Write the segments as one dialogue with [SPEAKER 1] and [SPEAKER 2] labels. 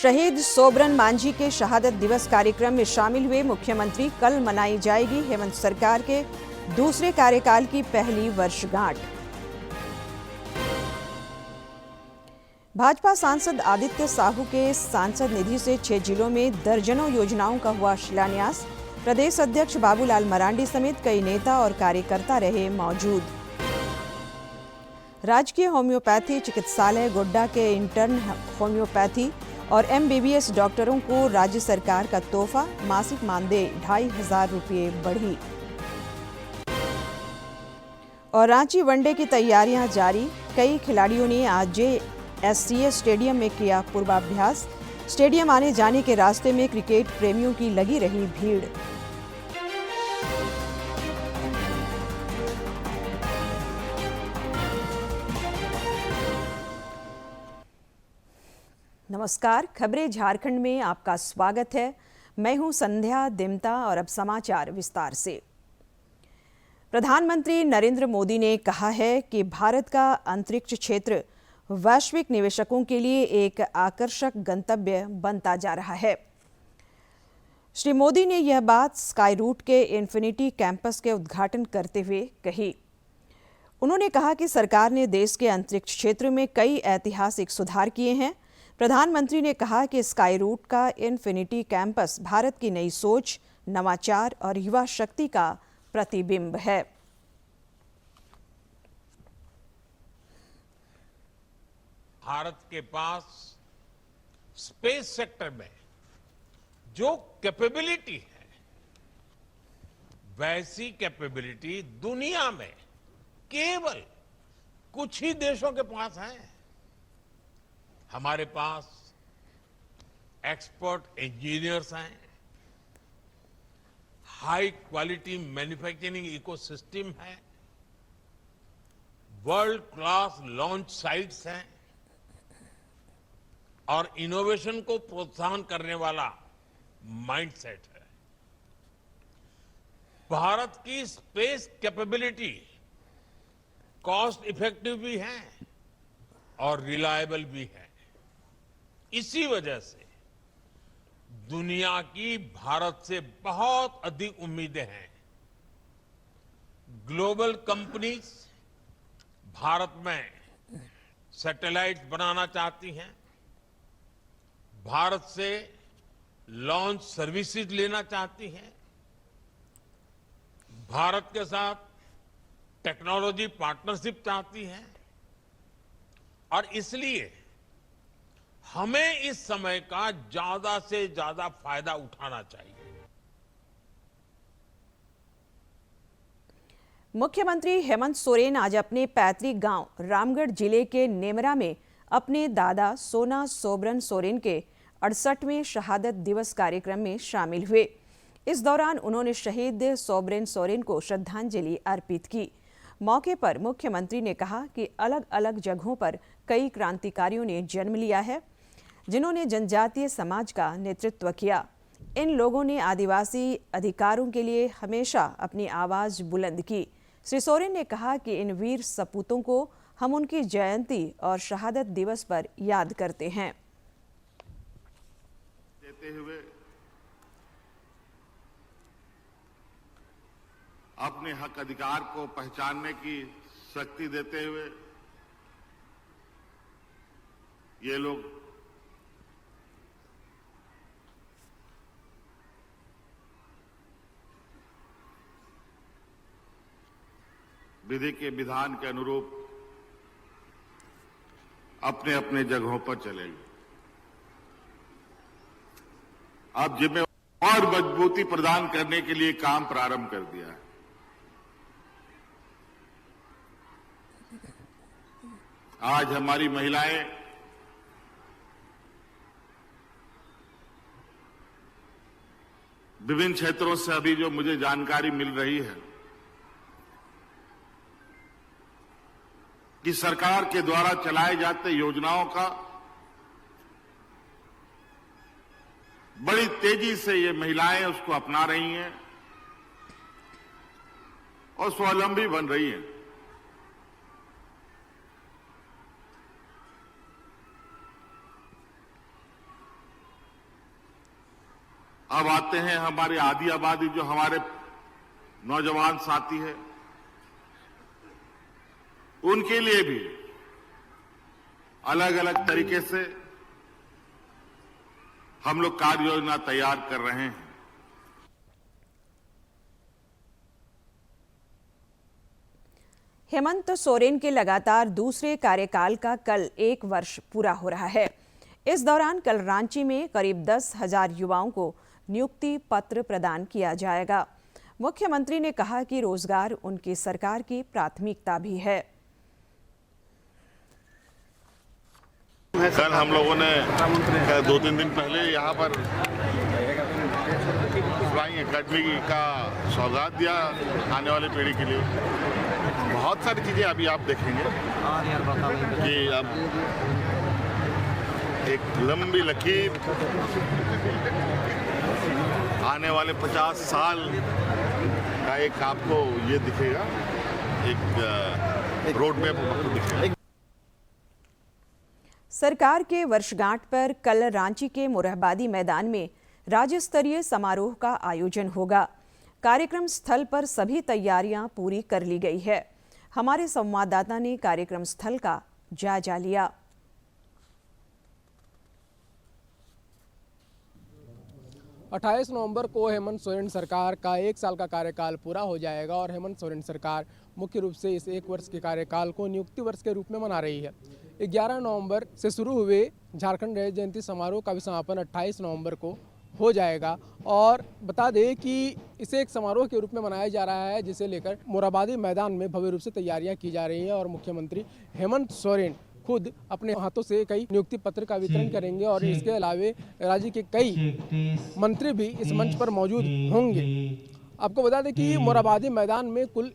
[SPEAKER 1] शहीद सोबरन मांझी के शहादत दिवस कार्यक्रम में शामिल हुए मुख्यमंत्री। कल मनाई जाएगी हेमंत सरकार के दूसरे कार्यकाल की पहली वर्षगांठ। भाजपा सांसद आदित्य साहू के सांसद निधि से 6 जिलों में दर्जनों योजनाओं का हुआ शिलान्यास। प्रदेश अध्यक्ष बाबूलाल मरांडी समेत कई नेता और कार्यकर्ता रहे मौजूद। राजकीय होम्योपैथी चिकित्सालय गोड्डा के इंटर्न होम्योपैथी और MBBS डॉक्टरों को राज्य सरकार का तोहफा। मासिक मानदेय 2,500 रुपये बढ़ी। और रांची वनडे की तैयारियां जारी। कई खिलाड़ियों ने आज JSCA स्टेडियम में किया पूर्वाभ्यास। स्टेडियम आने जाने के रास्ते में क्रिकेट प्रेमियों की लगी रही भीड़। नमस्कार, खबरें झारखंड में आपका स्वागत है। मैं हूं संध्या दिमता और अब समाचार विस्तार से। प्रधानमंत्री नरेंद्र मोदी ने कहा है कि भारत का अंतरिक्ष क्षेत्र वैश्विक निवेशकों के लिए एक आकर्षक गंतव्य बनता जा रहा है। श्री मोदी ने यह बात स्काई रूट के इन्फिनिटी कैंपस के उद्घाटन करते हुए कही। उन्होंने कहा कि सरकार ने देश के अंतरिक्ष क्षेत्र में कई ऐतिहासिक सुधार किए हैं। प्रधानमंत्री ने कहा कि स्काई रूट का इन्फिनिटी कैंपस भारत की नई सोच, नवाचार और युवा शक्ति का प्रतिबिंब है।
[SPEAKER 2] भारत के पास स्पेस सेक्टर में जो कैपेबिलिटी है, वैसी कैपेबिलिटी दुनिया में केवल कुछ ही देशों के पास है। हमारे पास एक्सपर्ट इंजीनियर्स हैं, हाई क्वालिटी मैन्युफैक्चरिंग इकोसिस्टम है, वर्ल्ड क्लास लॉन्च साइट्स हैं और इनोवेशन को प्रोत्साहन करने वाला माइंडसेट है। भारत की स्पेस कैपेबिलिटी कॉस्ट इफेक्टिव भी है और रिलायबल भी है। इसी वजह से दुनिया की भारत से बहुत अधिक उम्मीदें हैं। ग्लोबल कंपनीज भारत में सैटेलाइट बनाना चाहती हैं, भारत से लॉन्च सर्विसेज लेना चाहती हैं, भारत के साथ टेक्नोलॉजी पार्टनरशिप चाहती हैं और इसलिए हमें इस समय का ज्यादा से ज्यादा फायदा उठाना चाहिए।
[SPEAKER 1] मुख्यमंत्री हेमंत सोरेन आज अपने पैतृक गांव रामगढ़ जिले के नेमरा में अपने दादा सोना सोबरन सोरेन के 68वें शहादत दिवस कार्यक्रम में शामिल हुए। इस दौरान उन्होंने शहीद सोबरन सोरेन को श्रद्धांजलि अर्पित की। मौके पर मुख्यमंत्री ने कहा कि अलग अलग जगहों पर कई क्रांतिकारियों ने जन्म लिया है, जिन्होंने जनजातीय समाज का नेतृत्व किया। इन लोगों ने आदिवासी अधिकारों के लिए हमेशा अपनी आवाज बुलंद की। श्री सोरेन ने कहा कि इन वीर सपूतों को हम उनकी जयंती और शहादत दिवस पर याद करते हैं।
[SPEAKER 3] देते हुए अपने हक अधिकार को पहचानने की शक्ति देते हुए ये लोग विधि के विधान के अनुरूप अपने अपने जगहों पर चले गए। अब जिम्मेदारी और मजबूती प्रदान करने के लिए काम प्रारंभ कर दिया है। आज हमारी महिलाएं विभिन्न क्षेत्रों से अभी जो मुझे जानकारी मिल रही है कि सरकार के द्वारा चलाए जाते योजनाओं का बड़ी तेजी से ये महिलाएं उसको अपना रही हैं और स्वावलंबी बन रही हैं। अब आते हैं हमारे आदी आबादी, जो हमारे नौजवान साथी है, उनके लिए भी अलग अलग तरीके से हम लोग कार्य योजना तैयार कर रहे हैं।
[SPEAKER 1] हेमंत सोरेन के लगातार दूसरे कार्यकाल का कल 1 वर्ष पूरा हो रहा है। इस दौरान कल रांची में करीब 10,000 युवाओं को नियुक्ति पत्र प्रदान किया जाएगा। मुख्यमंत्री ने कहा कि रोजगार उनकी सरकार की प्राथमिकता भी है।
[SPEAKER 3] कल हम लोगों ने 2-3 दिन पहले यहाँ पर फ्लाइंग एकेडमी का सौगात दिया आने वाली पीढ़ी के लिए। बहुत सारी चीजें अभी आप देखेंगे कि अब एक लंबी लकीर आने वाले 50 साल का एक आपको ये दिखेगा, एक रोड मैप दिखेगा।
[SPEAKER 1] सरकार के वर्षगांठ पर कल रांची के मोरहाबादी मैदान में राज्य स्तरीय समारोह का आयोजन होगा। कार्यक्रम स्थल पर सभी तैयारियां पूरी कर ली गई है। हमारे संवाददाता ने कार्यक्रम स्थल का जायजा लिया।
[SPEAKER 4] अट्ठाईस नवंबर को हेमंत सोरेन सरकार का 1 साल का कार्यकाल पूरा हो जाएगा और हेमंत सोरेन सरकार मुख्य रूप से इस 1 वर्ष के कार्यकाल को नियुक्ति वर्ष के रूप में मना रही है। 11 नवंबर से शुरू हुए झारखंड रजत जयंती समारोह का भी समापन 28 नवंबर को हो जाएगा। और बता दें कि इसे एक समारोह के रूप में मनाया जा रहा है, जिसे लेकर मोरहाबादी मैदान में भव्य रूप से तैयारियां की जा रही हैं और मुख्यमंत्री हेमंत सोरेन खुद अपने हाथों से कई नियुक्ति पत्र का वितरण करेंगे और इसके अलावा राज्य के कई मंत्री भी इस मंच पर मौजूद होंगे। आपको बता दें कि मोरहाबादी मैदान में कुल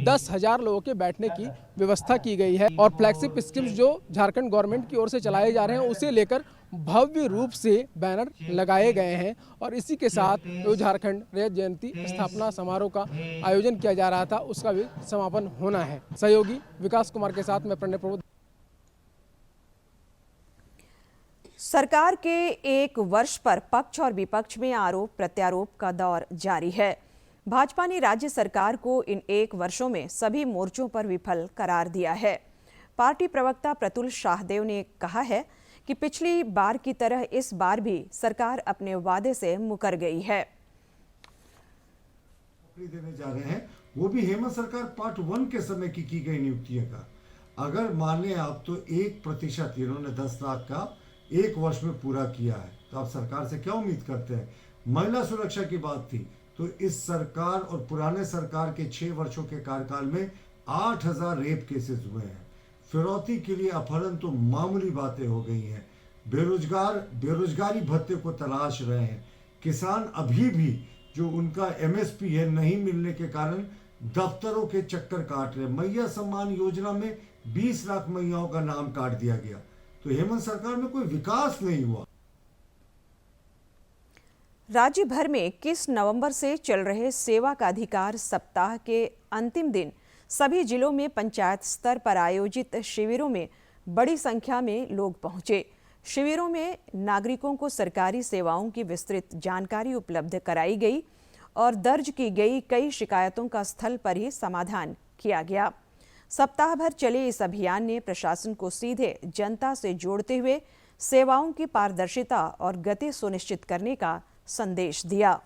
[SPEAKER 4] 10,000 लोगों के बैठने की व्यवस्था की गई है और फ्लैगशिप स्कीम्स जो झारखंड गवर्नमेंट की ओर से चलाए जा रहे हैं उसे लेकर भव्य रूप से बैनर लगाए गए हैं। और इसी के साथ जो झारखंड रजत जयंती स्थापना समारोह का आयोजन किया जा रहा था उसका भी समापन होना है। सहयोगी विकास कुमार के साथ मैं प्रणय प्रभु।
[SPEAKER 1] सरकार के 1 वर्ष पर पक्ष और विपक्ष में आरोप प्रत्यारोप का दौर जारी है। भाजपा ने राज्य सरकार को इन 1 वर्षों में सभी मोर्चों पर विफल करार दिया है। पार्टी प्रवक्ता प्रतुल शाहदेव ने कहा है कि पिछली बार की तरह इस बार भी सरकार अपने वादे से मुकर गई है।
[SPEAKER 5] देने जा रहे हैं वो भी हेमंत सरकार पार्ट 1 के समय की गई नियुक्तियों का। अगर माने आप तो 1% इन्होंने 10 लाख का 1 वर्ष में पूरा किया है, तो आप सरकार से क्या उम्मीद करते हैं? महिला सुरक्षा की बात थी तो इस सरकार और पुराने सरकार के 6 वर्षों के कार्यकाल में 8,000 रेप केसेस हुए हैं। फिरौती के लिए अपहरण तो मामूली बातें हो गई हैं। बेरोजगारी भत्ते को तलाश रहे हैं। किसान अभी भी जो उनका MSP है नहीं मिलने के कारण दफ्तरों के चक्कर काट रहे। मैया सम्मान योजना में 20 लाख मैयाओं का नाम काट दिया गया। तो हेमंत सरकार में कोई विकास नहीं हुआ।
[SPEAKER 1] राज्य भर में 21 नवंबर से चल रहे सेवा का अधिकार सप्ताह के अंतिम दिन सभी जिलों में पंचायत स्तर पर आयोजित शिविरों में बड़ी संख्या में लोग पहुंचे। शिविरों में नागरिकों को सरकारी सेवाओं की विस्तृत जानकारी उपलब्ध कराई गई और दर्ज की गई कई शिकायतों का स्थल पर ही समाधान किया गया। सप्ताह भर चले इस अभियान ने प्रशासन को सीधे जनता से जोड़ते हुए सेवाओं की पारदर्शिता और गति सुनिश्चित करने का संदेश दिया।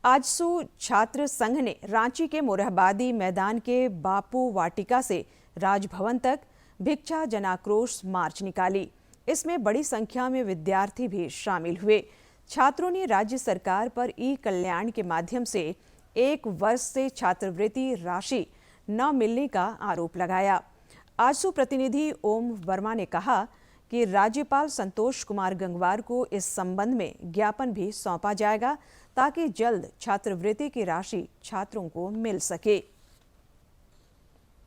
[SPEAKER 1] आजसू छात्र संघ ने रांची के मोरहाबादी मैदान के बापू वाटिका से राजभवन तक भिक्षा जनाक्रोश मार्च निकाली। इसमें बड़ी संख्या में विद्यार्थी भी शामिल हुए। छात्रों ने राज्य सरकार पर ई-कल्याण के माध्यम से 1 वर्ष से छात्रवृत्ति राशि न मिलने का आरोप लगाया। आजसू प्रतिनिधि ओम वर्मा ने कहा कि राज्यपाल संतोष कुमार गंगवार को इस संबंध में ज्ञापन भी सौंपा जाएगा ताकि जल्द छात्रवृत्ति की राशि छात्रों को मिल सके।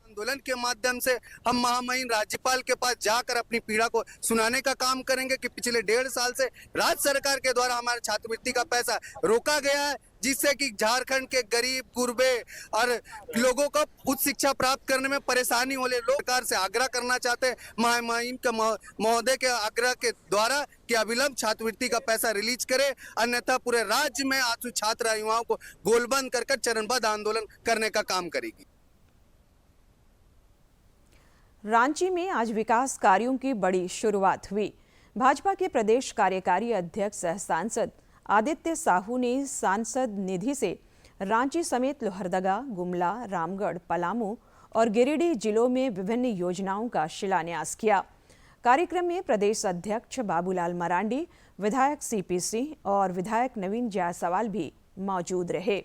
[SPEAKER 6] आंदोलन के माध्यम से हम महामहिम राज्यपाल के पास जाकर अपनी पीड़ा को सुनाने का काम करेंगे कि पिछले 1.5 साल से राज्य सरकार के द्वारा हमारे छात्रवृत्ति का पैसा रोका गया है। जिससे कि झारखंड के गरीब गुरबे और लोगों को उच्च शिक्षा प्राप्त करने में परेशानी वाले लोग सरकार से आग्रह करना चाहते हैं महामहिम के महोदय के आग्रह के द्वारा कि अविलंब छात्रवृत्ति का पैसा रिलीज करे, अन्यथा पूरे राज्य में आंसू छात्र युवाओं को गोलबंद कर चरणबद्ध आंदोलन करने का काम करेगी।
[SPEAKER 1] रांची में आज विकास कार्यों की बड़ी शुरुआत हुई। भाजपा के प्रदेश कार्यकारी अध्यक्ष सह सांसद आदित्य साहू ने सांसद निधि से रांची समेत लोहरदगा, गुमला, रामगढ़, पलामू और गिरिडीह जिलों में विभिन्न योजनाओं का शिलान्यास किया। कार्यक्रम में प्रदेश अध्यक्ष बाबूलाल मरांडी, विधायक सीपी सिंह और विधायक नवीन जायसवाल भी मौजूद रहे।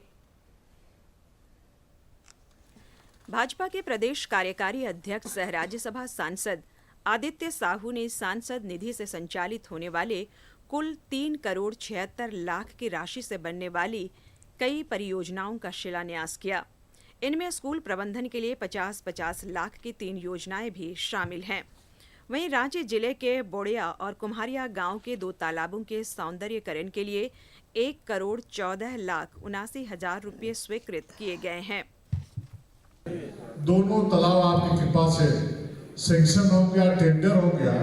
[SPEAKER 1] भाजपा के प्रदेश कार्यकारी अध्यक्ष सह राज्यसभा सांसद आदित्य साहू ने सांसद निधि से संचालित होने वाले कुल 3 करोड़ 76 लाख की राशि से बनने वाली कई परियोजनाओं का शिलान्यास किया। इनमें स्कूल प्रबंधन के लिए 50-50 लाख की 3 योजनाएं भी शामिल हैं। वहीं रांची जिले के बोड़िया और कुम्हारिया गांव के 2 तालाबों के सौंदर्यीकरण के लिए 1 करोड़ 14 लाख 79 हजार रुपये स्वीकृत किए गए हैं।
[SPEAKER 7] दोनों तालाब आपकी कृपा से सैंक्शन हो गया, टेंडर हो गया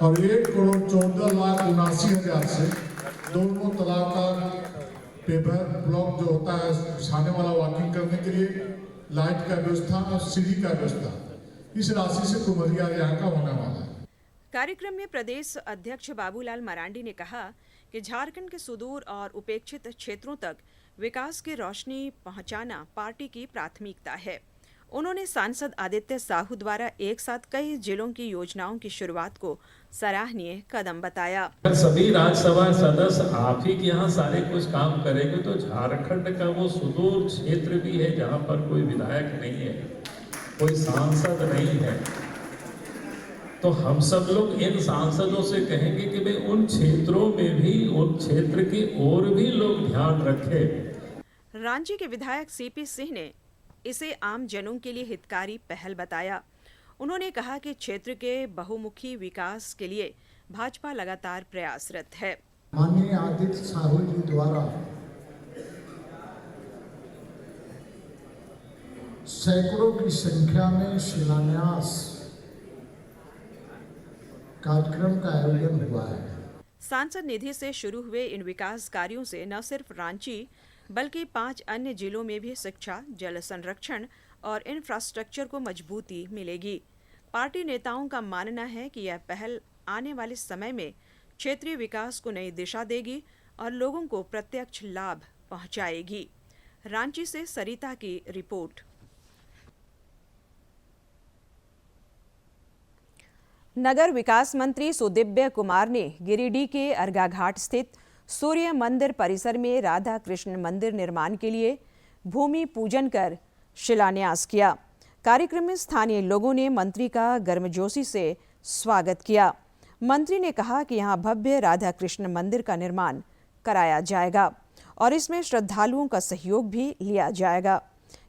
[SPEAKER 7] और 1 करोड़ 14 लाख 79 हजार से दोनों तालाब का पेपर ब्लॉक जो होता है छाने वाला वॉकिंग करने के लिए, लाइट का व्यवस्था और सीढ़ी का व्यवस्था, इस राशि से कुमरिया यहाँ का होने वाला है।
[SPEAKER 1] कार्यक्रम में प्रदेश अध्यक्ष बाबूलाल मरांडी ने कहा कि झारखंड के सुदूर और उपेक्षित क्षेत्रों तक विकास की रोशनी पहुंचाना पार्टी की प्राथमिकता है। उन्होंने सांसद आदित्य साहू द्वारा एक साथ कई जिलों की योजनाओं की शुरुआत को सराहनीय कदम बताया।
[SPEAKER 8] सभी राज्यसभा सदस्य आप ही के यहाँ सारे कुछ काम करेंगे तो झारखंड का वो सुदूर क्षेत्र भी है जहाँ पर कोई विधायक नहीं है, कोई सांसद नहीं है, तो हम सब लोग इन सांसदों से कहेंगे कि भाई उन क्षेत्रों में भी, उन क्षेत्र की ओर भी लोग ध्यान रखें।
[SPEAKER 1] रांची के विधायक सीपी सिंह ने इसे आम जनों के लिए हितकारी पहल बताया। उन्होंने कहा कि क्षेत्र के बहुमुखी विकास के लिए भाजपा लगातार प्रयासरत है।
[SPEAKER 7] माननीय आदित्य साहू जी द्वारा सैकड़ों की संख्या में शिलान्यास कार्यक्रम का आयोजन हुआ है।
[SPEAKER 1] सांसद निधि से शुरू हुए इन विकास कार्यों से न सिर्फ रांची बल्कि 5 अन्य जिलों में भी शिक्षा, जल संरक्षण और इंफ्रास्ट्रक्चर को मजबूती मिलेगी। पार्टी नेताओं का मानना है कि यह पहल आने वाले समय में क्षेत्रीय विकास को नई दिशा देगी और लोगों को प्रत्यक्ष लाभ पहुंचाएगी। रांची से सरिता की रिपोर्ट। नगर विकास मंत्री सुदिव्य कुमार ने गिरिडीह के अर्गा घाट स्थित सूर्य मंदिर परिसर में राधा कृष्ण मंदिर निर्माण के लिए भूमि पूजन कर शिलान्यास किया। कार्यक्रम में स्थानीय लोगों ने मंत्री का गर्मजोशी से स्वागत किया। मंत्री ने कहा कि यहां भव्य राधा कृष्ण मंदिर का निर्माण कराया जाएगा और इसमें श्रद्धालुओं का सहयोग भी लिया जाएगा।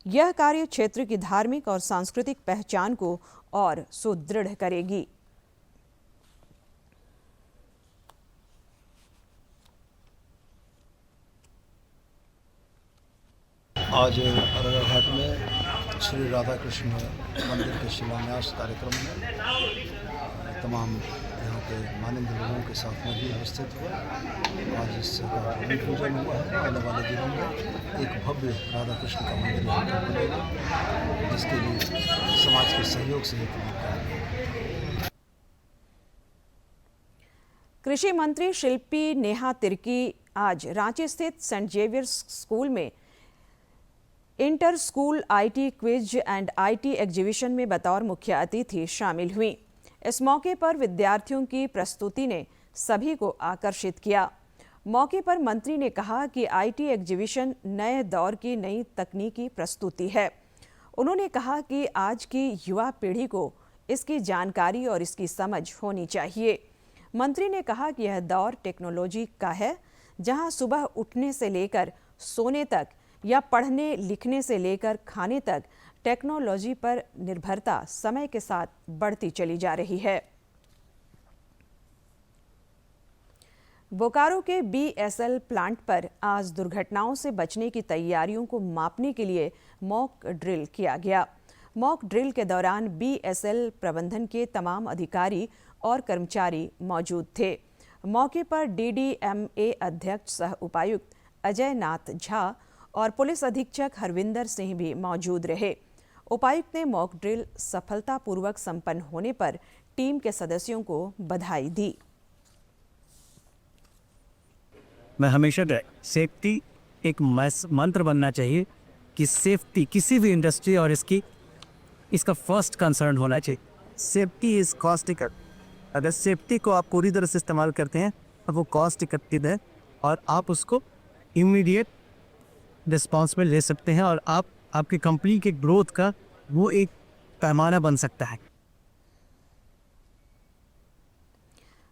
[SPEAKER 1] यह कार्य क्षेत्र की धार्मिक और सांस्कृतिक पहचान को और सुदृढ़ करेगी।
[SPEAKER 9] आज अर्गा घाट में श्री राधा कृष्ण मंदिर के शिलान्यास कार्यक्रम में तमाम यहाँ के माननीय लोगों के साथ में भी उपस्थित हुआ। आज इस भूमि पूजन हुआ है। आने वाले दिनों में एक भव्य राधा कृष्ण का मंदिर यहाँ पर बनेगा, जिसके लिए समाज के सहयोग से ये काम करेंगे।
[SPEAKER 1] कृषि मंत्री शिल्पी नेहा तिर्की आज रांची स्थित सेंट जेवियर्स स्कूल में inter school IT quiz and IT exhibition में बतौर मुख्य अतिथि शामिल हुई। इस मौके पर विद्यार्थियों की प्रस्तुति ने सभी को आकर्षित किया। मौके पर मंत्री ने कहा कि आईटी एग्जीबिशन नए दौर की नई तकनीकी प्रस्तुति है। उन्होंने कहा कि आज की युवा पीढ़ी को इसकी जानकारी और इसकी समझ होनी चाहिए। मंत्री ने कहा कि यह दौर टेक्नोलॉजी का है, जहां सुबह उठने से लेकर सोने तक या पढ़ने लिखने से लेकर खाने तक टेक्नोलॉजी पर निर्भरता समय के साथ बढ़ती चली जा रही है। बोकारो के BSL प्लांट पर आज दुर्घटनाओं से बचने की तैयारियों को मापने के लिए मॉक ड्रिल किया गया। मॉक ड्रिल के दौरान BSL प्रबंधन के तमाम अधिकारी और कर्मचारी मौजूद थे। मौके पर DDMA अध्यक्ष सह उपायुक्त अजय नाथ झा और पुलिस अधीक्षक हरविंदर सिंह भी मौजूद रहे। उपायुक्त ने मॉक ड्रिल सफलतापूर्वक संपन्न होने पर टीम के सदस्यों को बधाई दी।
[SPEAKER 10] मैं हमेशा सेफ्टी एक मंत्र बनना चाहिए कि सेफ्टी किसी भी इंडस्ट्री और इसका फर्स्ट कंसर्न होना चाहिए। Safety is cost effective. अगर सेफ्टी को आप पूरी तरह से इस्तेमाल करते हैं तो वो कॉस्ट इफेक्टिव है और आप उसको इमीडिएट रिस्पॉन्स में ले सकते हैं और आपकी कंपनी के ग्रोथ का वो एक पैमाना बन सकता है।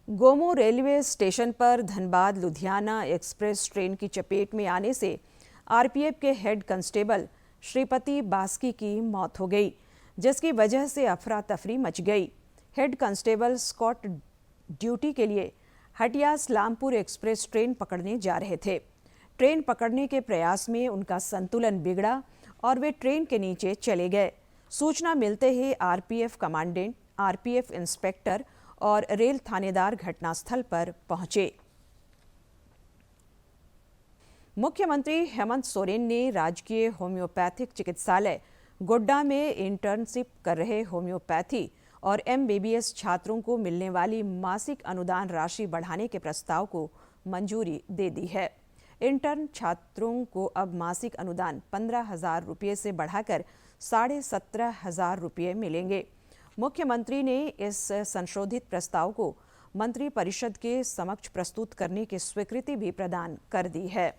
[SPEAKER 1] गोमो रेलवे स्टेशन पर धनबाद लुधियाना एक्सप्रेस ट्रेन की चपेट में आने से RPF के हेड कांस्टेबल श्रीपति बास्की की मौत हो गई, जिसकी वजह से अफरा तफरी मच गई। हेड कांस्टेबल स्कॉट ड्यूटी के लिए हटिया इस्लामपुर एक्सप्रेस ट्रेन पकड़ने जा रहे थे। ट्रेन पकड़ने के प्रयास में उनका संतुलन बिगड़ा और वे ट्रेन के नीचे चले गए। सूचना मिलते ही RPF कमांडेंट, RPF इंस्पेक्टर और रेल थानेदार घटनास्थल पर पहुंचे। मुख्यमंत्री हेमंत सोरेन ने राजकीय होम्योपैथिक चिकित्सालय गोड्डा में इंटर्नशिप कर रहे होम्योपैथी और MBBS छात्रों को मिलने वाली मासिक अनुदान राशि बढ़ाने के प्रस्ताव को मंजूरी दे दी है। इंटर्न छात्रों को अब मासिक अनुदान 15,000 रुपये से बढ़ाकर 17,500 रुपये मिलेंगे। मुख्यमंत्री ने इस संशोधित प्रस्ताव को मंत्री परिषद के समक्ष प्रस्तुत करने की स्वीकृति भी प्रदान कर दी है।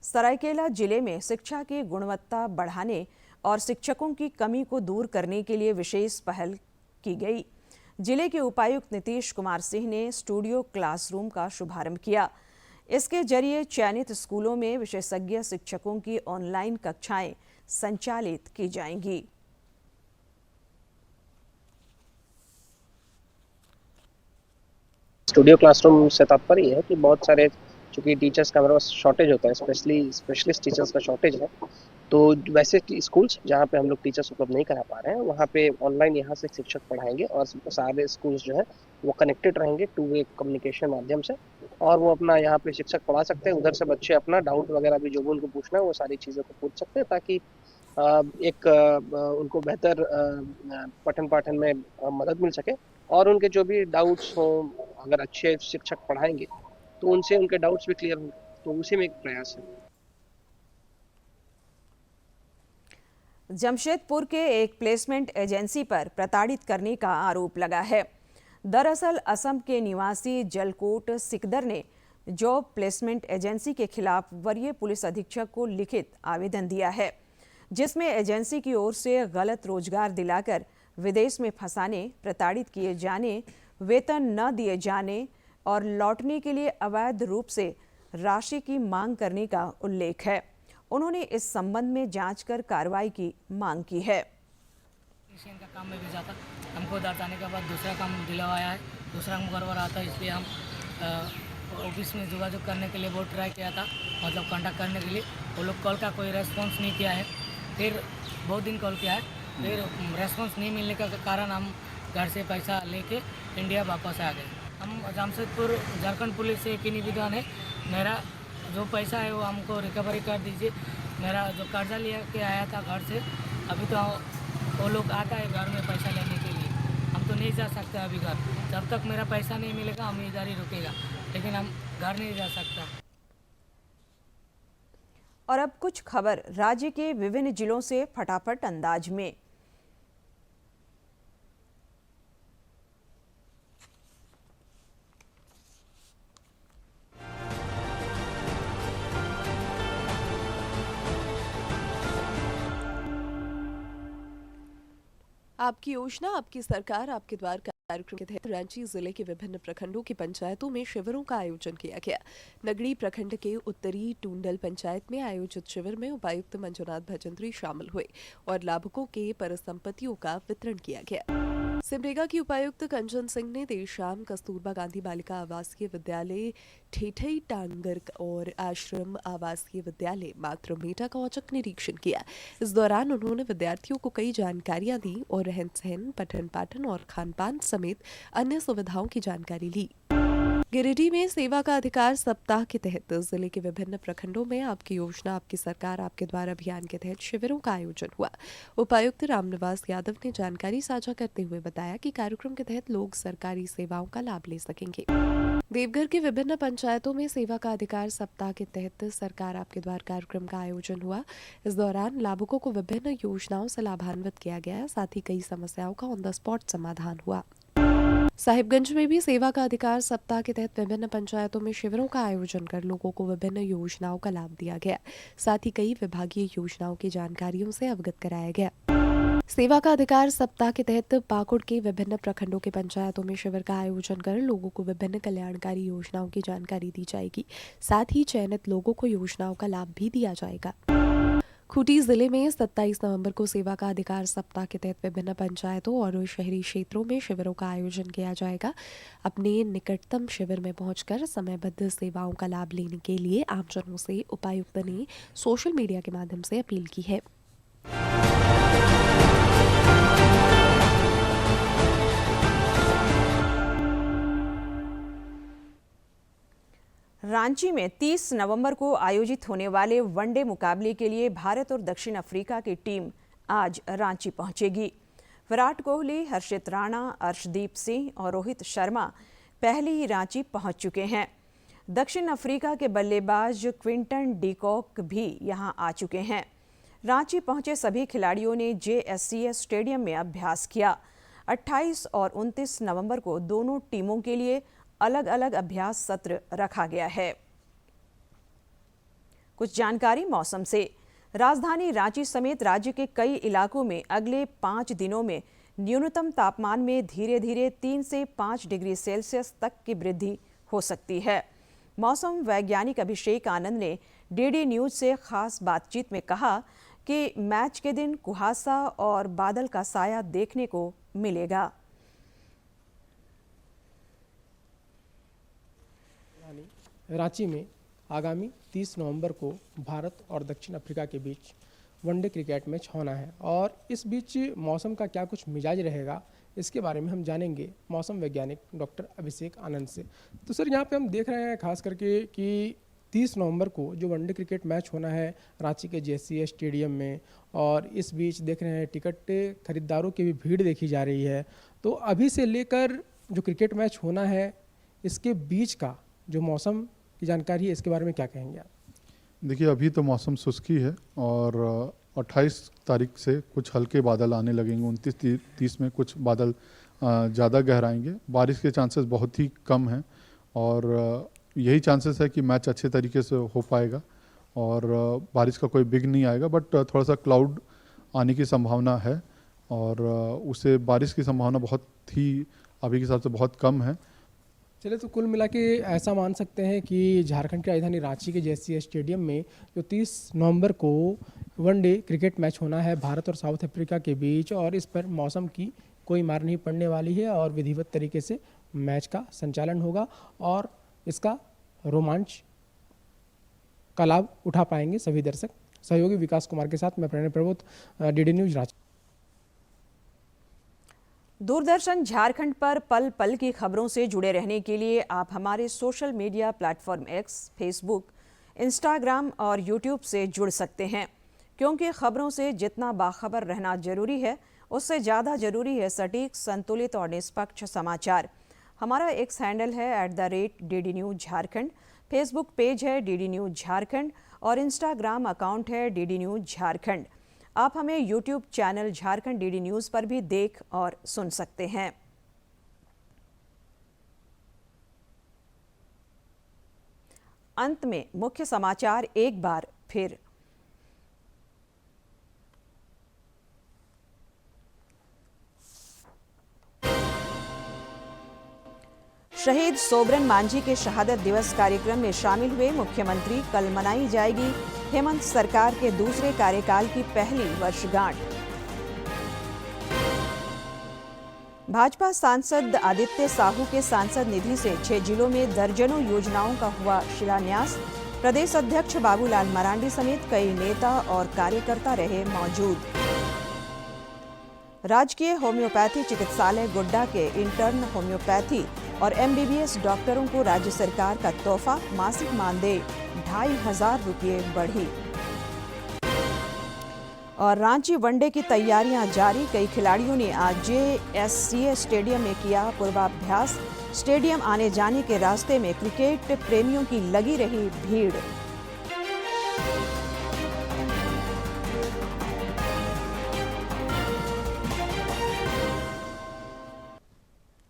[SPEAKER 1] सरायकेला जिले में शिक्षा की गुणवत्ता बढ़ाने और शिक्षकों की कमी को दूर करने के लिए विशेष पहल की गई। जिले के उपायुक्त नीतीश कुमार सिंह ने स्टूडियो क्लासरूम का शुभारंभ किया। इसके जरिए चयनित स्कूलों में विशेषज्ञ शिक्षकों की ऑनलाइन कक्षाएं संचालित की जाएंगी।
[SPEAKER 11] स्टूडियो क्लासरूम से तात्पर्य है कि बहुत सारे चूंकि टीचर्स का हमारे पास शॉर्टेज होता है, स्पेशलिस्ट टीचर्स का शॉर्टेज है, तो वैसे स्कूल्स जहाँ पे हम लोग टीचर्स उपलब्ध नहीं करा पा रहे हैं वहाँ पे ऑनलाइन यहाँ से शिक्षक पढ़ाएंगे और सारे स्कूल्स जो है वो कनेक्टेड रहेंगे 2-वे कम्युनिकेशन माध्यम से और वो अपना यहाँ पे शिक्षक पढ़ा सकते हैं। उधर से बच्चे अपना डाउट वगैरह भी जो भी उनको पूछना है वो सारी चीज़ों को पूछ सकते हैं ताकि उनको बेहतर पठन पाठन में मदद मिल सके और उनके जो भी डाउट्स हो अगर अच्छे शिक्षक पढ़ाएंगे तो उनसे उनके डाउट्स भी क्लियर होंगे, तो उसी में एक प्रयास है।
[SPEAKER 1] जमशेदपुर के एक प्लेसमेंट एजेंसी पर प्रताड़ित करने का आरोप लगा है। दरअसल असम के निवासी जलकोट सिकदर ने जॉब प्लेसमेंट एजेंसी के खिलाफ वरीय पुलिस अधीक्षक को लिखित आवेदन दिया है, जिसमें एजेंसी की ओर से गलत रोजगार दिलाकर विदेश में फंसाने, प्रताड़ित किए जाने, वेतन न दिए जाने और लौटने के लिए अवैध रूप से राशि की मांग करने का उल्लेख है। उन्होंने इस संबंध में जांच कर कार्रवाई की मांग की है।
[SPEAKER 12] का काम में भेजा था, हमको उधर जाने के बाद दूसरा काम दिलवाया है, दूसरा काम करवा रहा था, इसलिए हम ऑफिस में योगायोग करने के लिए बहुत ट्राई किया था, मतलब कांटेक्ट करने के लिए। वो लोग कॉल का कोई रेस्पॉन्स नहीं किया है। फिर बहुत दिन कॉल किया है, फिर रेस्पॉन्स नहीं मिलने का कारण हम घर से पैसा लेके इंडिया वापस आ गए। हम जमशेदपुर झारखंड पुलिस से एक ही निवेदन है, मेरा जो पैसा है वो हमको रिकवरी कर दीजिए। मेरा जो कर्जा लिया के आया था घर से, अभी तो वो लोग आता है घर में पैसा लेने के लिए, हम तो नहीं जा सकते अभी घर। जब तक मेरा पैसा नहीं मिलेगा हम इधर ही रुकेगा, लेकिन हम घर नहीं जा सकता।
[SPEAKER 1] और अब कुछ खबर राज्य के विभिन्न जिलों से फटाफट अंदाज में।
[SPEAKER 13] आपकी योजना आपकी सरकार आपके द्वार कार्यक्रम के तहत रांची जिले के विभिन्न प्रखंडों की पंचायतों में शिविरों का आयोजन किया गया। नगड़ी प्रखंड के उत्तरी टूंडल पंचायत में आयोजित शिविर में उपायुक्त मंजुनाथ भजंत्री शामिल हुए और लाभुकों के परिसंपत्तियों का वितरण किया गया। सिमडेगा की उपायुक्त कंचन सिंह ने देर शाम कस्तूरबा गांधी बालिका आवासीय विद्यालय ठेठई टांगर और आश्रम आवासीय विद्यालय मातृमेटा का औचक निरीक्षण किया। इस दौरान उन्होंने विद्यार्थियों को कई जानकारियां दी और रहन सहन, पठन पाठन और खान पान समेत अन्य सुविधाओं की जानकारी ली। गिरिडीह में सेवा का अधिकार सप्ताह के तहत जिले के विभिन्न प्रखंडों में आपकी योजना आपकी सरकार आपके द्वार अभियान के तहत शिविरों का आयोजन हुआ। उपायुक्त रामनिवास यादव ने जानकारी साझा करते हुए बताया कि कार्यक्रम के तहत लोग सरकारी सेवाओं का लाभ ले सकेंगे। देवघर के विभिन्न पंचायतों में सेवा का अधिकार सप्ताह के तहत सरकार आपके द्वार कार्यक्रम का आयोजन हुआ। इस दौरान लाभुकों को विभिन्न योजनाओं से लाभान्वित किया गया, साथ ही कई समस्याओं का ऑन द स्पॉट समाधान हुआ। साहिबगंज में भी सेवा का अधिकार सप्ताह के तहत विभिन्न पंचायतों में शिविरों का आयोजन कर लोगों को विभिन्न योजनाओं का लाभ दिया गया, साथ ही कई विभागीय योजनाओं की जानकारियों से अवगत कराया गया। सेवा का अधिकार सप्ताह के तहत पाकुड़ के विभिन्न प्रखंडों के पंचायतों में शिविर का आयोजन कर लोगों को विभिन्न कल्याणकारी योजनाओं की जानकारी दी जाएगी, साथ ही चयनित लोगों को योजनाओं का लाभ भी दिया जाएगा। खूंटी जिले में 27 नवंबर को सेवा का अधिकार सप्ताह के तहत विभिन्न पंचायतों और शहरी क्षेत्रों में शिविरों का आयोजन किया जाएगा। अपने निकटतम शिविर में पहुंचकर समयबद्ध सेवाओं का लाभ लेने के लिए आमजनों से उपायुक्त ने सोशल मीडिया के माध्यम से अपील की है।
[SPEAKER 1] रांची में 30 नवंबर को आयोजित होने वाले वनडे मुकाबले के लिए भारत और दक्षिण अफ्रीका की टीम आज रांची पहुंचेगी। विराट कोहली, हर्षित राणा, अर्शदीप सिंह और रोहित शर्मा पहले ही रांची पहुंच चुके हैं। दक्षिण अफ्रीका के बल्लेबाज क्विंटन डीकॉक भी यहां आ चुके हैं। रांची पहुंचे सभी खिलाड़ियों ने JSCS स्टेडियम में अभ्यास किया। 28 और 29 नवंबर को दोनों टीमों के लिए अलग अलग अभ्यास सत्र रखा गया है। कुछ जानकारी मौसम से। राजधानी रांची समेत राज्य के कई इलाकों में अगले 5 दिनों में न्यूनतम तापमान में धीरे धीरे 3 से 5 डिग्री सेल्सियस तक की वृद्धि हो सकती है। मौसम वैज्ञानिक अभिषेक आनंद ने DD न्यूज से खास बातचीत में कहा कि मैच के दिन कुहासा और बादल का साया देखने को मिलेगा।
[SPEAKER 4] रांची में आगामी 30 नवंबर को भारत और दक्षिण अफ्रीका के बीच वनडे क्रिकेट मैच होना है और इस बीच मौसम का क्या कुछ मिजाज रहेगा इसके बारे में हम जानेंगे मौसम वैज्ञानिक डॉक्टर अभिषेक आनंद से। तो सर, यहाँ पे हम देख रहे हैं खास करके कि 30 नवंबर को जो वनडे क्रिकेट मैच होना है रांची के JSCS स्टेडियम में, और इस बीच देख रहे हैं टिकट खरीदारों की भी भीड़ देखी जा रही है। तो अभी से लेकर जो क्रिकेट मैच होना है इसके बीच का जो मौसम की जानकारी है इसके बारे में क्या कहेंगे आप?
[SPEAKER 7] देखिए, अभी तो मौसम शुष्की है और 28 तारीख से कुछ हल्के बादल आने लगेंगे। 29-30 में कुछ बादल ज़्यादा गहराएंगे। बारिश के चांसेस बहुत ही कम हैं और यही चांसेस है कि मैच अच्छे तरीके से हो पाएगा और बारिश का कोई बिग नहीं आएगा, बट थोड़ा सा क्लाउड आने की संभावना है और उससे बारिश की संभावना बहुत ही अभी के हिसाब से बहुत कम है।
[SPEAKER 4] चलिए, तो कुल मिला के ऐसा मान सकते हैं कि झारखंड की राजधानी रांची के JSCS स्टेडियम में जो 30 नवंबर को वनडे क्रिकेट मैच होना है भारत और साउथ अफ्रीका के बीच, और इस पर मौसम की कोई मार नहीं पड़ने वाली है और विधिवत तरीके से मैच का संचालन होगा और इसका रोमांच का लाभ उठा पाएंगे सभी दर्शक। सहयोगी विकास कुमार के साथ मैं प्रणय प्रबोध, DD न्यूज रांची।
[SPEAKER 1] दूरदर्शन झारखंड पर पल पल की खबरों से जुड़े रहने के लिए आप हमारे social media platform X, Facebook, Instagram और YouTube से जुड़ सकते हैं, क्योंकि खबरों से जितना बाखबर रहना जरूरी है उससे ज़्यादा जरूरी है सटीक, संतुलित और निष्पक्ष समाचार। हमारा X हैंडल है @DD news Jharkhand, Facebook page है DD न्यूज झारखंड और इंस्टाग्राम अकाउंट है DD न्यूज झारखंड। आप हमें YouTube channel Jharkhand DD news पर भी देख और सुन सकते हैं। अंत में मुख्य समाचार एक बार फिर। शहीद सोबरन मांझी के शहादत दिवस कार्यक्रम में शामिल हुए मुख्यमंत्री। कल मनाई जाएगी हेमंत सरकार के दूसरे कार्यकाल की पहली वर्षगांठ। भाजपा सांसद आदित्य साहू के सांसद निधि से 6 जिलों में दर्जनों योजनाओं का हुआ शिलान्यास। प्रदेश अध्यक्ष बाबूलाल मरांडी समेत कई नेता और कार्यकर्ता रहे मौजूद। राजकीय होम्योपैथी चिकित्सालय गोड्डा के इंटर्न होम्योपैथी और MBBS डॉक्टरों को राज्य सरकार का तोहफा, मासिक मानदेय 2500 रुपये बढ़ी। और रांची वनडे की तैयारियां जारी। कई खिलाड़ियों ने आज JSCA स्टेडियम में किया पूर्वाभ्यास। स्टेडियम आने जाने के रास्ते में क्रिकेट प्रेमियों की लगी रही भीड़।